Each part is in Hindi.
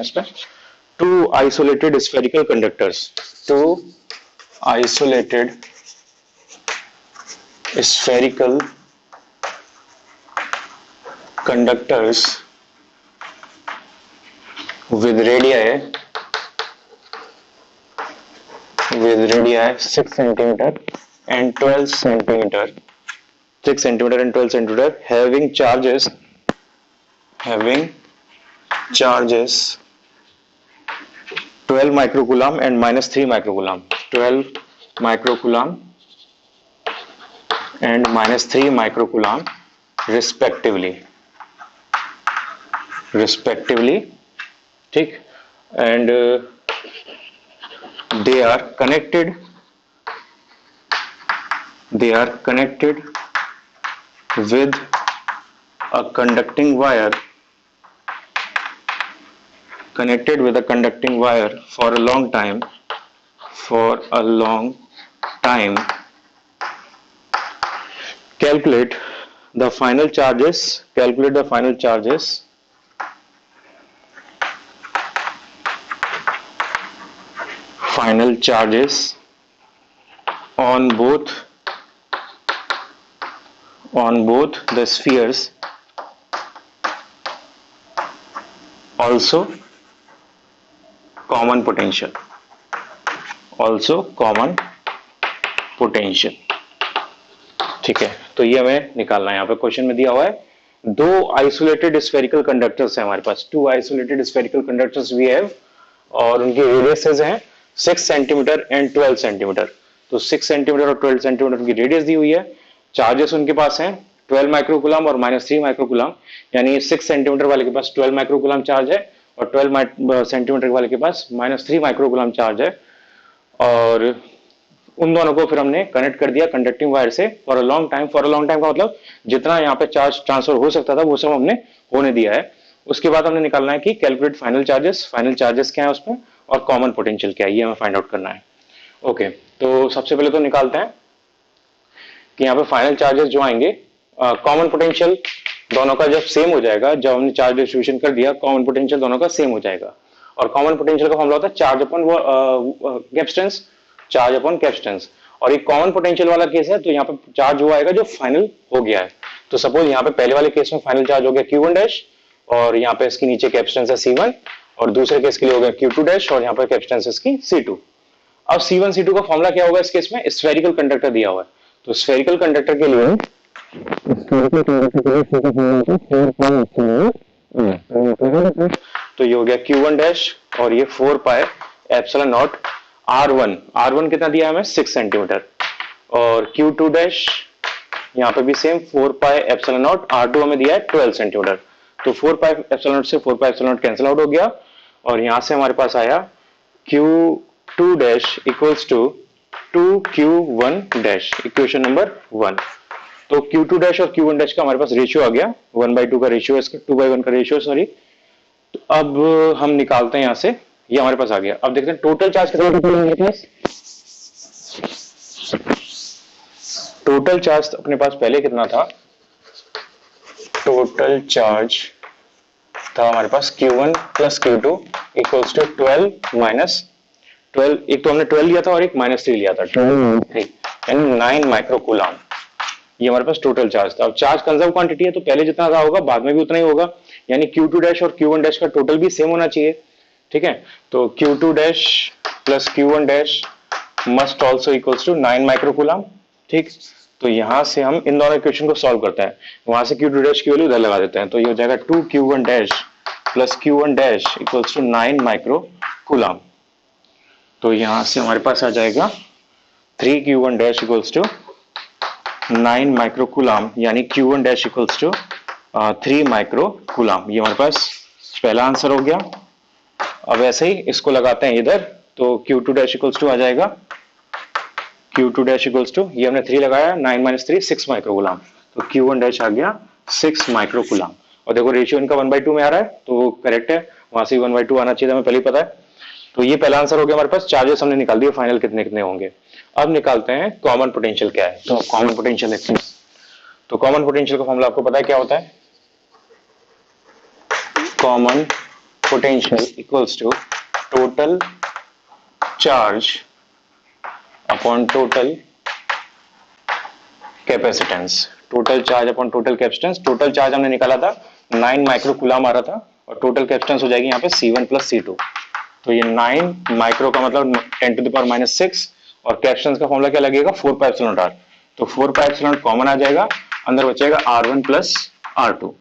इस पर, two isolated spherical conductors, two isolated spherical conductors with radii 6 centimeter and 12 centimeter, 6 centimeter and 12 centimeter, having charges 12 microcoulomb and minus 3 microcoulomb, 12 microcoulomb and minus 3 microcoulomb respectively, ठीक, and they are connected with a conducting wire for a long time. Calculate the final charges on both the spheres, also common potential. ठीक है, तो ये हमें निकालना है। यहाँ पे क्वेश्चन में दिया हुआ है दो आइसोलेटेड स्फेरिकल कंडक्टर्स है हमारे पास, two isolated spherical conductors we have, और उनकी रेडियसेस हैं 6 सेंटीमीटर एंड 12 सेंटीमीटर। तो 6 सेंटीमीटर और 12 सेंटीमीटर उनकी रेडियस दी हुई है। चार्जेस उनके पास हैं 12 माइक्रोकूलम और माइनस 3 माइक्रोकूलम, यानी 6 सेंटीमीटर वाले के पास 12 माइक्रोकूलम चार्ज है और 12 सेंटीमीटर वाले के पास माइनस 3 माइक्रोकूलम चार्ज है। और उन दोनों को फिर हमने कनेक्ट कर दिया कंडक्टिंग वायर से फॉर अ लॉन्ग टाइम का मतलब जितना यहाँ पे चार्ज ट्रांसफर हो सकता था वो सब हमने होने दिया है। उसके बाद हमने निकालना है कि कैलकुलेट फाइनल चार्जेस क्या है उसमें और कॉमन पोटेंशियल क्या है, ये हमें फाइंड आउट करना है। ओके, तो सबसे पहले तो निकालते हैं कि यहाँ पे फाइनल चार्जेस जो आएंगे, कॉमन पोटेंशियल दोनों का जब सेम हो जाएगा, जब हमने चार्ज डिस्ट्रीब्यूशन कर दिया कॉमन पोटेंशियल दोनों का सेम हो जाएगा। और कॉमन पोटेंशियल का फॉर्मूला होता है चार्ज अपॉन कैपेसिटेंस, और एक कॉमन पोटेंशियल वाला केस है तो यहाँ पे चार्ज वो आएगा जो फाइनल हो गया है। तो सपोज यहाँ पे पहले वाले केस में फाइनल चार्ज हो गया Q1 डैश और यहाँ पे इसके नीचे कैपेसिटेंस है C1, और दूसरे केस के लिए हो गया Q2 डैश और यहाँ पे कैपेसिटेंस इसकी C2। अब C1 C2 का फॉर्मूला क्या होगा इस केस में, स्फेरिकल कंडक्टर दिया हुआ है, तो स्फेरिकल कंडक्टर के लिए तो ये हो गया Q1 डैश और ये 4 पाई एप्सिलॉन नॉट R1 कितना दिया है हमें 6 सेंटीमीटर, और Q2 डैश यहाँ पे भी same 4 pi epsilon not, R2 हमें दिया है 12 सेंटीमीटर। तो 4 पाई एप्सिलॉन नॉट से 4 pi epsilon naught cancel out हो गया और यहाँ से हमारे पास आया Q2 dash equals to 2Q1 dash, equation number 1। तो Q2 डैश और Q1 डैश का हमारे पास रेशियो आ गया, 1/2 का रेशियो, इसका 2/1 का रेशियो, सॉरी। तो अब हम निकालते हैं यहाँ से, ये हमारे पास आ गया। अब देखते हैं टोटल चार्ज कितना हमारे पास। टोटल चार्ज अपने पास पहले कितना था, टोटल चार्ज था हमारे पास Q1 plus Q2 equals to 12 minus 12, एक तो हमने 12 लिया था और एक -3 लिया था, 12 यानी 9 माइक्रोकूलम, ये हमारे पास टोटल चार्ज था। अब चार्ज कंजर्व क्वांटिटी है तो पहले जितना रहा होगा बाद में भी उतना ही होगा, यानी Q2 डैश और Q1 डैश का टोटल भी सेम होना चाहिए, ठीक है। तो Q2 dash plus Q1 dash must also equals to 9 microcoulomb, ठीक। तो यहां से हम इन दोनों इक्वेशन को सॉल्व करते हैं, वहां से Q2 डैश की वैल्यू उधर लगा देते हैं, तो ये हो जाएगा 2Q1 dash plus Q1 dash equals to 9 microcoulomb. तो यहां से हमारे पास आ जाएगा 3Q1 dash equals to 9 microcoulomb, यानी Q1 dash equals to 3 microcoulomb. ये हमारे पास पहला आंसर हो गया। अब ऐसे ही इसको लगाते हैं इधर, तो Q2 डैश इक्वल्स टू आ जाएगा Q2 डैश इक्वल्स टू, ये हमने 3 लगाया, 9 माइनस 3 6 माइक्रोकूलम, तो Q1 डैश आ गया 6 माइक्रोकूलम। और देखो रेशियो इनका 1/2 में आ रहा है तो करेक्ट है, वहां से 1/2 आना चाहिए, हमें पहले ही पता है। तो ये पहला आंसर हो गया हमारे पास। चार्जेस हमने निकाल दिए, फाइनल कितने कितने होंगे। अब निकालते हैं कॉमन पोटेंशियल क्या है। तो कॉमन पोटेंशियल देखते हैं। तो कॉमन पोटेंशियल का फॉर्मूला आपको पता है क्या होता है, common potential equals to total charge upon total capacitance. Total charge upon total capacitance. Total charge हमने निकाला था 9 माइक्रो कूलम आ रहा था और टोटल कैपेसिटेंस हो जाएगी यहाँ पे C1 प्लस C2. तो ये 9 माइक्रो का मतलब 10 टू द पावर माइनस 6 और कैपेसिटेंस का फॉर्मूला क्या लगेगा 4 पाई एप्सिलॉन आर. तो 4 पाई एप्सिलॉन कॉमन आ जाएगा, अंदर बचेगा R1 plus R2.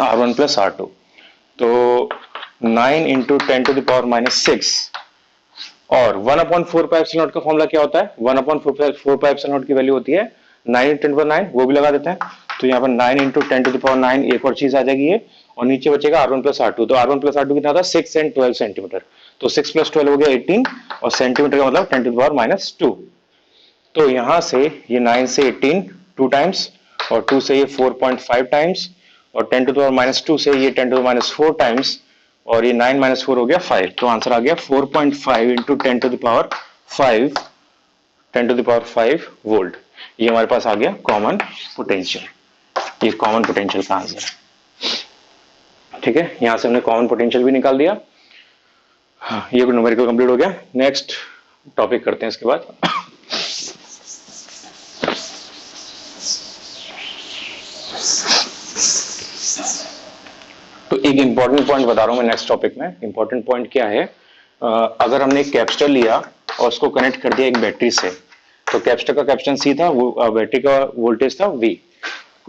R1 plus R2. तो 9 into 10 to the power minus 6 और 1/4 पाई एप्सिलॉन नॉट का फॉर्मूला क्या होता है 1/4 पाई एप्सिलॉन नॉट की वैल्यू होती है 9 इंटू 10 9, वो भी लगा देते हैं. तो यहाँ पर 9 इंटू 10 टू द पावर 9 एक और चीज आ जाएगी ये, और नीचे बचेगा R1 प्लस R2. तो R1 प्लस R2 कितना था 6 एंड 12 सेंटीमीटर. तो 6 प्लस 12 हो गया 18 और सेंटीमीटर का मतलब 10 टू द पावर माइनस 2. तो यहां से ये 9 से 18 2 टाइम्स और 2 से ये 4.5 टाइम्स और 10 टू द पावर माइनस 2 से ये 10 to the power minus 4 times और ये 9 माइनस 4 हो गया 5. तो आंसर आ गया 4.5 into 10 to the power 5 10 to the power 5 volt. ये हमारे पास आ गया कॉमन पोटेंशियल. ये कॉमन पोटेंशियल का आंसर है. ठीक है, यहां से हमने कॉमन पोटेंशियल भी निकाल दिया. हाँ, ये न्यूमेरिकल कंप्लीट हो गया. नेक्स्ट टॉपिक करते हैं इसके बाद. तो एक इंपॉर्टेंट पॉइंट बता रहा हूं मैं नेक्स्ट टॉपिक में. इंपॉर्टेंट पॉइंट क्या है, अगर हमने एक कैपेसिटर लिया और उसको कनेक्ट कर दिया एक बैटरी से, तो कैपेसिटर का कैपेसिटेंस C था, वो बैटरी का वोल्टेज था V.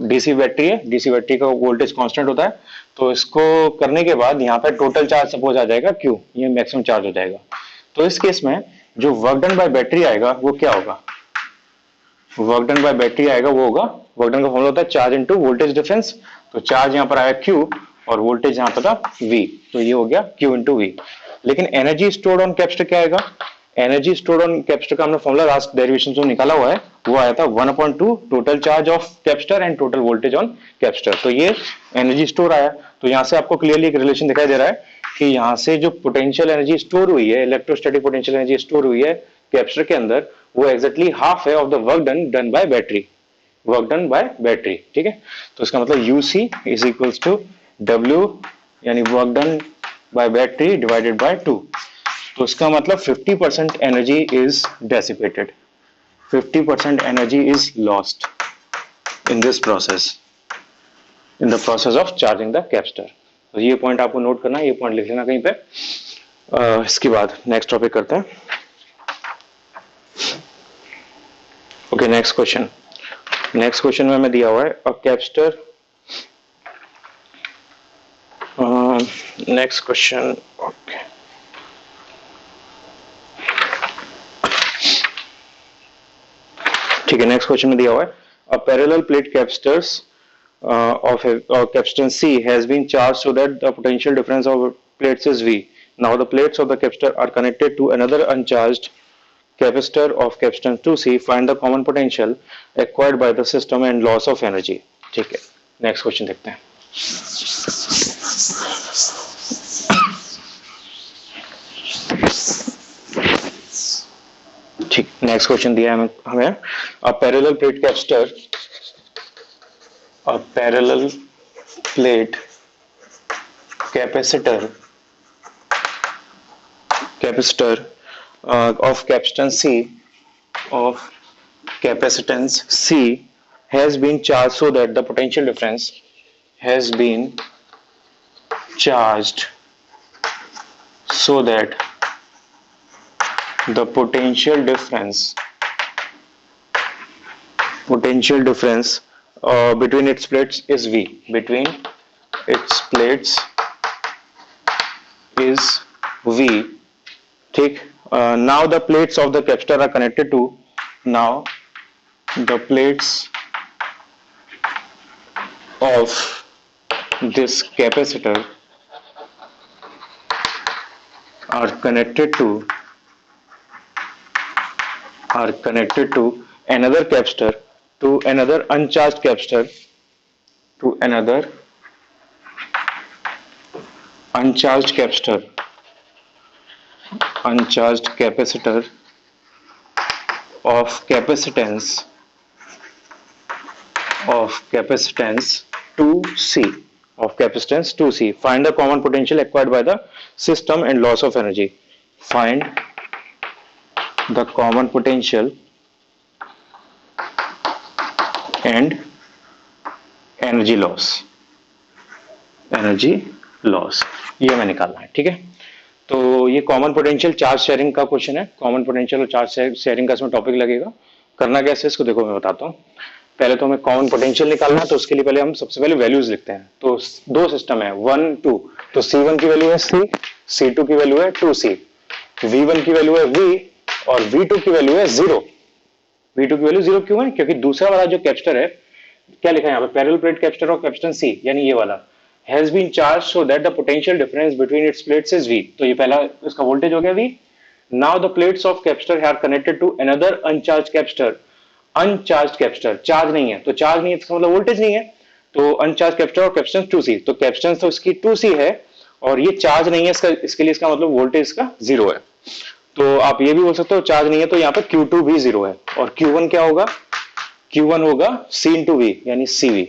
डीसी बैटरी है, डीसी बैटरी का वोल्टेज कांस्टेंट होता है. तो इसको करने के बाद यहाँ पे टोटल चार्ज सपोज आ जाएगा Q, ये मैक्सिमम चार्ज हो जाएगा. तो इस केस में जो वर्क डन बाय बैटरी आएगा वो क्या होगा, वर्क डन बाय बैटरी आएगा वो होगा, वर्क डन का फॉर्मूला होता है चार्ज इनटू वोल्टेज डिफरेंस. तो चार्ज यहाँ पर आया Q और वोल्टेज यहाँ पर था V, तो ये हो गया Q इंटू V. लेकिन एनर्जी स्टोर्ड ऑन कैपेसिटर क्या आएगा, एनर्जी स्टोर्ड ऑन कैपेसिटर का हमने फॉर्मूला लास्ट डेरिवेशन जो निकाला हुआ है वो आया था 1/2 total charge of capacitor and total voltage on capacitor. तो ये एनर्जी स्टोर आया. तो यहाँ से आपको क्लियरली एक रिलेशन दिखाई दे रहा है कि यहाँ से जो पोटेंशियल एनर्जी स्टोर हुई है, इलेक्ट्रोस्टैटिक पोटेंशियल एनर्जी स्टोर हुई है कैपेसिटर के अंदर, वो एक्जैक्टली हाफ है of the work done by battery, work done by battery. ठीक है, तो इसका मतलब UC is equals to W यानी work done by battery divided by 2. तो इसका मतलब 50% energy is dissipated, 50% energy is lost in this process, in the process of charging the capacitor. तो ये पॉइंट आपको नोट करना है, ये पॉइंट लिख लेना कहीं पे. इसके बाद नेक्स्ट टॉपिक करते हैं. Okay, next question. Next question में दिया हुआ है a capacitor. Next question. Okay, ठीक है. नेक्स्ट क्वेश्चन में दिया हुआ है a parallel plate capacitors of capacitance C has been charged so that the potential difference of plates is V. Now the plates of the capacitor are connected to another uncharged capacitor of capacitance 2C. Find the common potential acquired by the system and loss of energy. ठीक है, नेक्स्ट क्वेश्चन देखते हैं. ठीक, नेक्स्ट क्वेश्चन दिया है हमें a parallel plate capacitor, a parallel plate capacitor of capacitance C has been charged so that the potential difference has been charged so that the potential difference between its plates is V. Between its plates is V. ठीक. Now the plates of the capacitor are connected to. Now the plates of this capacitor are connected to another capacitor, to another uncharged capacitor, to another uncharged capacitor of capacitance 2C. of capacitance 2C. Find the common potential acquired by the system and loss of energy. Find the common potential and energy loss. Energy loss ये हमें निकालना है, ठीक है। तो ये कॉमन पोटेंशियल चार्ज शेयरिंग का क्वेश्चन है। कॉमन पोटेंशियल और चार्ज शेयरिंग का इसमें टॉपिक लगेगा। करना कैसे इसको देखो मैं बताता हूँ। पहले तो हमें कॉमन पोटेंशियल निकालना है, तो उसके लिए पहले हम सबसे पहले वैल्यूज लिखते हैं। तो दो सिस्टम है 1 2, तो C1 की वैल्यू है C, C2 की वैल्यू है 2C, V1 की वैल्यू है V और V2 की वैल्यू है 0। V2 की वैल्यू 0 क्यों है? क्योंकि दूसरा वाला जो कैपेसिटर है, क्या लिखा है यहाँ पे, पैरेलल प्लेट कैपेसिटर और कैपेसिटेंस C, यानी ये वाला has been charged so that the potential difference between its plates is V। तो ये पहला इसका वोल्टेज हो गया V। Now the plates of capacitor are connected to another uncharged capacitor। अनचार्ज capacitor, charge नहीं है, तो चार्ज नहीं है इसका मतलब वोल्टेज नहीं है। तो अनचार्ज कैपेसिटर और कैपेसिटेंस 2C, तो कैपेसिटेंस तो इसकी 2C है और ये चार्ज नहीं है, इसका इसके लिए इसका मतलब वोल्टेज इसका 0 है। तो आप ये भी बोल सकते हो चार्ज नहीं है तो यहाँ पे Q2 भी 0 है। और Q1 क्या होगा? Q1 होगा C into V यानी CV।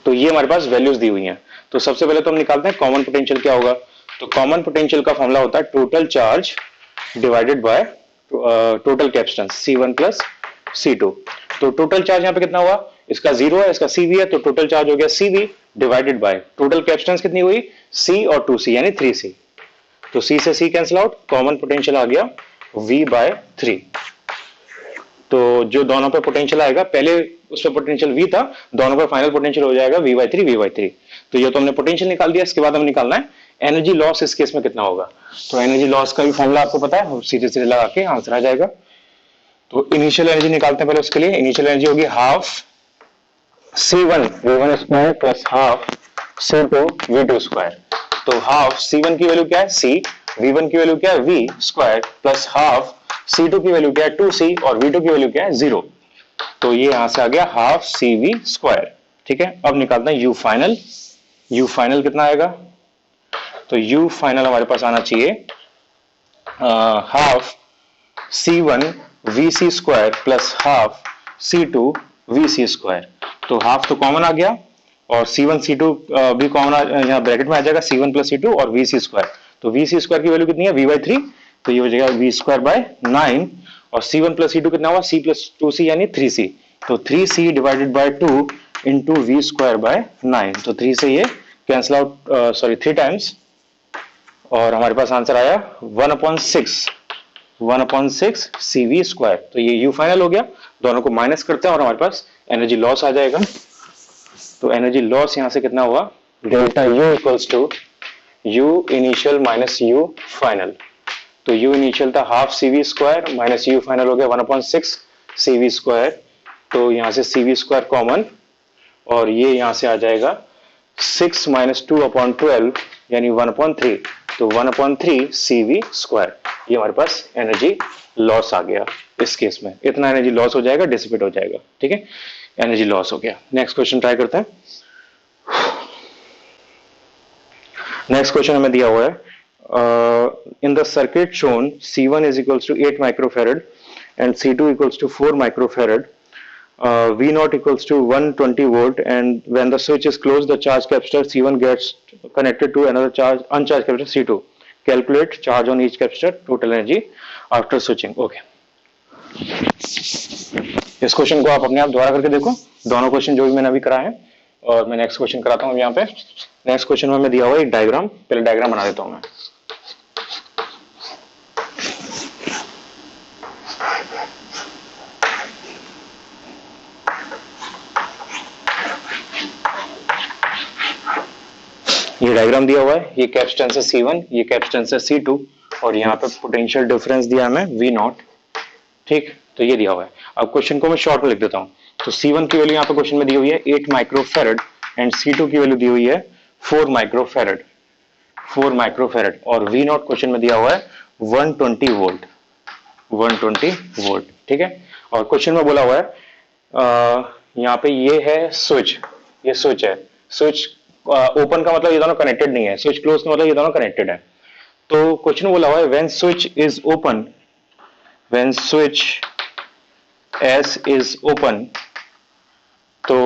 तो ये हमारे पास वैल्यूज दी हुई हैं। तो सबसे पहले तो हम निकालते हैं कॉमन पोटेंशियल क्या होगा। तो कॉमन पोटेंशियल का फॉर्मूला होता है total charge divided by total capacitance C1 plus C2। तो टोटल चार्ज यहाँ पे कितना हुआ? इसका 0 है, इसका CV है, तो टोटल चार्ज हो गया CV divided by total capacitance कितनी हुई? C और 2C यानी 3C। तो C से C cancel out, common potential आ गया V/3। तो जो दोनों पे पोटेंशियल आएगा, पहले उस पर पोटेंशियल V था, दोनों पर फाइनल पोटेंशियल हो जाएगा V/3। तो ये तो हमने पोटेंशियल निकाल दिया। इसके बाद हमें निकालना है एनर्जी लॉस। इस केस में कितना होगा? तो एनर्जी लॉस का भी फॉर्मूला आपको पता है, सीधे सीधे लगा के आंसर आ जाएगा। तो इनिशियल एनर्जी निकालते हैं पहले। उसके लिए इनिशियल एनर्जी होगी half C1 V1 square plus half C2 V2 square. तो हाफ C1 की वैल्यू क्या है? C, V1 की वैल्यू क्या है? V square plus half C2 की वैल्यू क्या है? 2C और V2 की वैल्यू क्या है? 0। तो ये यहां से आ गया हाफ CV स्क्वायर, ठीक है। अब निकालते हैं U फाइनल। U फाइनल कितना आएगा? तो U फाइनल हमारे पास आना चाहिए half C1 VC square plus half C2 VC square. तो हाफ तो कॉमन आ गया और C1 C2 भी कॉमन यहाँ ब्रैकेट में आ जाएगा, C1 प्लस C2 और VC स्क्वायर। तो VC स्क्वायर की वैल्यू कितनी है? V/3। तो ये हो जाएगा V स्क्वायर बाय 9 और C1 प्लस C2 कितना हुआ? C प्लस 2C यानी 3C। तो 3C divided by 2 into V square by 9। तो 3 से ये कैंसिल आउट, सॉरी 3 टाइम्स, और हमारे पास आंसर आया 1/6 CV स्क्वायर। तो ये U फाइनल हो गया। दोनों को माइनस करते हैं और हमारे पास एनर्जी लॉस आ जाएगा। तो एनर्जी लॉस यहां से कितना हुआ? Delta U equals to U initial minus U final. तो U इनिशियल था half CV square minus U final हो गया 1/6 CV स्क्वायर। तो यहां से CV स्क्वायर कॉमन और ये यहां से आ जाएगा 6 माइनस 2/12 यानी 1/3। तो 1/3 CV स्क्वायर। ये हमारे पास एनर्जी लॉस आ गया। इस केस में इतना एनर्जी लॉस हो जाएगा, डिसिपेट हो जाएगा, ठीक है। एनर्जी लॉस हो गया। नेक्स्ट क्वेश्चन ट्राई करते हैं। नेक्स्ट क्वेश्चन हमें दिया हुआ है in the circuit shown C1 is equals to 8 microfarad and C2 equals to 4 microfarad, V0 equals to 120 volt, and when the switch is closed the charge capacitor C1 gets connected to another uncharged capacitor C2. Calculate charge on each capacitor, total energy after switching. Okay. इस क्वेश्चन को आप अपने आप दोबारा करके देखो, दोनों क्वेश्चन जो भी मैंने अभी कराए हैं, और मैं नेक्स्ट क्वेश्चन कराता हूँ यहाँ पे। नेक्स्ट क्वेश्चन में हमें दिया हुआ है एक डायग्राम। पहले डायग्राम बना देता हूँ मैं। ये डायग्राम दिया हुआ है, ये कैपेसिटेंस है C1, ये कैपेसिटेंस है C2 और यहाँ पे पोटेंशियल डिफरेंस दिया हमें V0, ठीक। तो ये दिया हुआ है। अब क्वेश्चन को मैं शॉर्ट में लिख देता हूँ। तो C1 की वैल्यू यहाँ पे क्वेश्चन में दी हुई है 8 माइक्रोफैरड एंड C2 की वैल्यू दी हुई है 4 माइक्रोफैरड और V0 क्वेश्चन में दिया हुआ है 120 वोल्ट, ठीक है। और क्वेश्चन में बोला हुआ है यहाँ पे ये है स्विच, ये स्विच है। स्विच ओपन का मतलब ये दोनों कनेक्टेड नहीं है, स्विच क्लोज का मतलब ये दोनों कनेक्टेड है। तो क्वेश्चन बोला हुआ है when switch is open, when switch S is open तो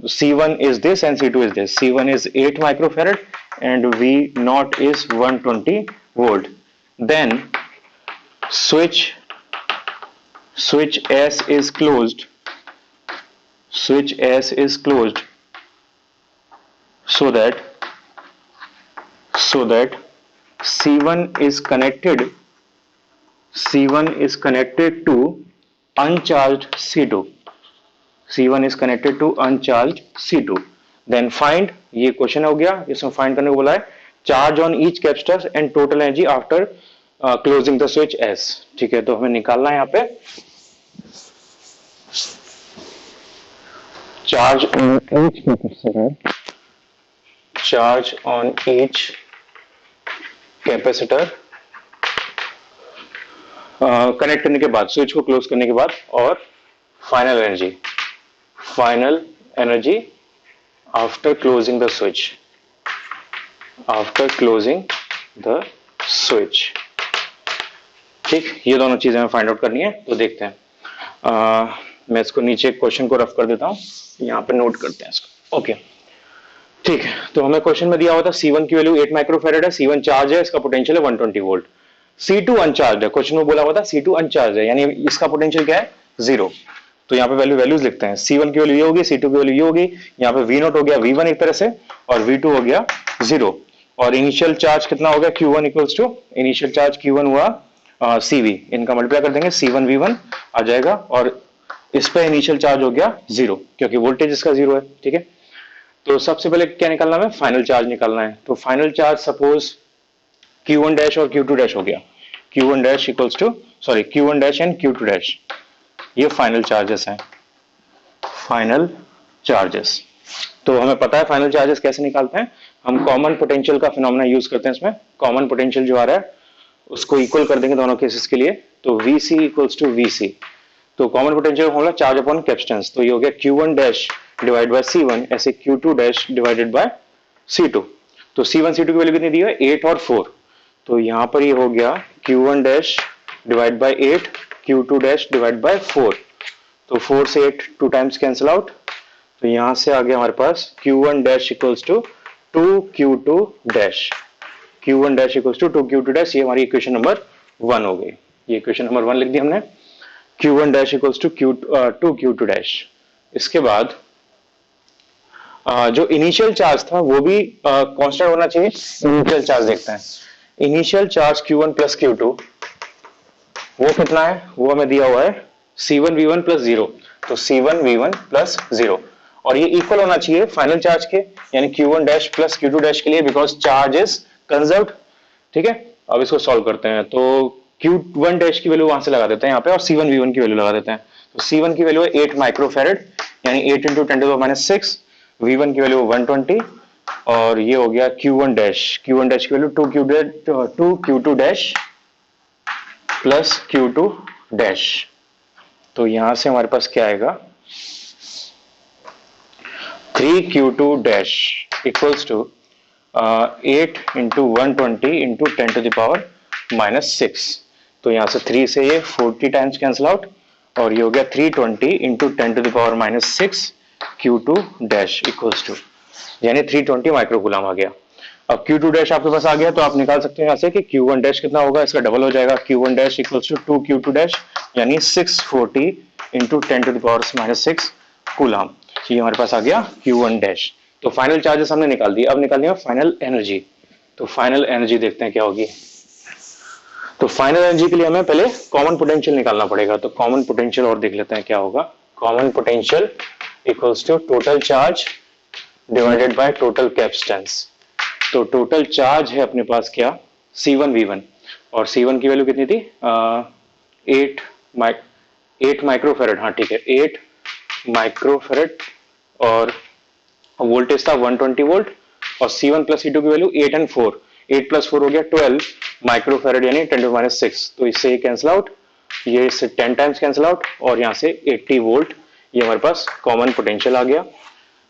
C1 is this and C2 is this. C1 is 8 microfarad and V naught is 120 volt. Then switch S is closed. Switch S is closed so that C1 is connected. C1 is connected to uncharged C2. C1 is connected to uncharged C2. Then find, ये क्वेश्चन हो गया, इसमें फाइंड करने को बोला है charge on each capacitor and total energy after closing the switch S. ठीक है, तो हमें निकालना है यहाँ पे charge on each capacitor. Charge on each capacitor connect करने के बाद, स्विच को क्लोज करने के बाद, और final energy after closing the switch. ठीक, ये दोनों चीजें हमें फाइंड आउट करनी है. तो देखते हैं, मैं इसको नीचे क्वेश्चन को रफ कर देता हूं, यहाँ पे नोट करते हैं इसको. ओके, ठीक है. तो हमें क्वेश्चन में दिया हुआ था C1 की वैल्यू 8 माइक्रोफैरेड है, C1 चार्ज है, इसका पोटेंशियल है 120 वोल्ट. C2 अनचार्ज है, क्वेश्चन में बोला हुआ था C2 अनचार्ज है, यानी इसका पोटेंशियल क्या है, 0. तो यहाँ पे वैल्यूज लिखते हैं. C1 की वैल्यू ये होगी, C2 की वैल्यू ये होगी, यहाँ पे V नॉट हो गया V1 एक तरह से, और V2 हो गया 0. और इनिशियल चार्ज कितना हो गया, Q1 equals to, initial charge Q1 हुआ CV, इनका मल्टीप्लाई कर देंगे, C1 V1 आ जाएगा, और इस पे इनिशियल चार्ज हो गया 0, क्योंकि वोल्टेज इसका 0 है. ठीक है, तो सबसे पहले क्या निकालना है, फाइनल चार्ज निकालना है. तो final charge suppose Q1 dash और Q2 डैश हो गया. Q1 dash equals to, sorry, Q1 dash and Q2 dash, ये फाइनल चार्जेस हैं. फाइनल चार्जेस, तो हमें पता है फाइनल चार्जेस कैसे निकालते हैं. हम कॉमन पोटेंशियल का फिनोमेना यूज करते हैं. इसमें कॉमन पोटेंशियल जो आ रहा है उसको इक्वल कर देंगे दोनों केसेस के लिए. तो VC इक्वल्स टू VC. तो common potential formula charge upon capacitance, तो ये हो गया Q1 dash divide by C1, ऐसे Q2 dash divided by C2. तो C1 C2 की वैल्यू कितनी दी है, 8 और 4. तो यहां पर ये हो गया Q1 dash divide by 8, Q2 dash divide by 4. तो 4 से 8 2 टाइम्स कैंसिल आउट. तो यहां से आ गया हमारे पास Q1 dash equals to 2Q2 dash. Q1 dash equals to 2Q2 dash, ये हमारी इक्वेशन नंबर 1 हो गई. ये इक्वेशन नंबर 1 लिख दी हमने. Q1 dash equals to 2Q2 dash. इसके बाद जो इनिशियल चार्ज था वो भी कांस्टेंट होना चाहिए. इनिशियल चार्ज देखते हैं. Initial charge Q1 plus Q2 वो कितना है, वो हमें दिया हुआ है C1 V1 प्लस 0. तो C1 V1 प्लस 0, और ये इक्वल होना चाहिए फाइनल चार्ज के, यानी Q1 dash plus Q2 dash के लिए, बिकॉज चार्ज इज कंजर्व्ड. ठीक है, अब इसको सॉल्व करते हैं. तो Q1 डैश की वैल्यू वहां से लगा देते हैं यहाँ पे, और C1 V1 की वैल्यू लगा देते हैं. तो C1 की वैल्यू है 8 माइक्रोफैरेड, यानी 8 इंटू 10⁻⁶. V1 की वैल्यू 120, और ये हो गया Q1 डैश. Q1 डैश की value 2Q2 dash plus Q2 dash. तो यहां से हमारे पास क्या आएगा, 3Q2 dash equals to 8 into 120 into 10⁻⁻⁶. तो यहां से 3 से ये 40 टाइम्स कैंसिल आउट, और ये हो गया 320 into 10⁻⁶ Q2 dash equals to, यानी 320 माइक्रोकूलम आ गया. अब Q2 डैश आपके पास आ गया, तो आप निकाल सकते हैं यहाँ से कि Q1 डैश कितना होगा, इसका डबल हो जाएगा. Q1 dash equals to 2Q2 dash, यानी 640 इंटू 10⁻⁻⁶ कूलम. ये हमारे पास आ गया Q1 डैश. तो फाइनल चार्जेस हमने निकाल दिए. अब निकाल दिया फाइनल एनर्जी. तो फाइनल एनर्जी देखते हैं क्या होगी. तो फाइनल एनर्जी के लिए हमें पहले कॉमन पोटेंशियल निकालना पड़ेगा. तो कॉमन पोटेंशियल और देख लेते हैं क्या होगा. Common potential equals to total charge divided by total capacitance. तो टोटल चार्ज है अपने पास क्या, C1 V1, और C1 की वैल्यू कितनी थी, 8 माइक्रोफैरेड. हाँ ठीक है, 8 माइक्रोफैरेड, और वोल्टेज था 120 वोल्ट. और C1 प्लस C2 की वैल्यू 8 एंड 4. 8 प्लस 4 हो गया 12 माइक्रोफैरेड, यानी 10⁻⁶. तो इससे ये कैंसिल आउट, ये इससे 10 टाइम्स कैंसिल आउट, और यहाँ से 80 वोल्ट. ये हमारे पास कॉमन पोटेंशियल आ गया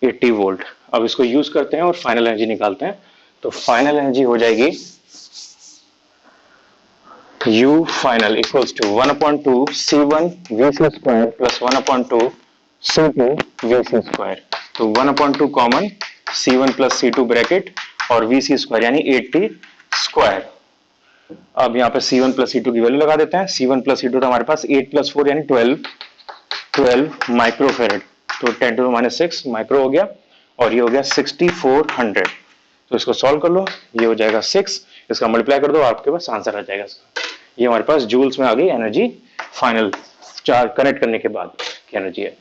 80 वोल्ट. अब इसको यूज करते हैं और फाइनल एनर्जी निकालते हैं. तो फाइनल एनर्जी हो जाएगी U final equals to 1/2 C1 VC² plus 1/2 C2 VC square, तो 1/2 common C1 plus C2 bracket और VC स्क्वायर यानी 80 स्क्वायर। अब यहाँ पे C1 प्लस C2 की वैल्यू लगा देते हैं। C1 प्लस C2 तो हमारे पास 8 प्लस 4 यानी 12 माइक्रोफेरेड, तो 10⁻⁶ माइक्रो हो गया और ये हो गया 6400। तो इसको सॉल्व कर लो, ये हो जाएगा 6, इसका मल्टीप्लाई कर दो, आपके पास आंसर आ जाएगा इसका। ये हमारे पास जूल्स में आ गई एनर्जी, फाइनल चार्ज कनेक्ट करने के बाद की एनर्जी है।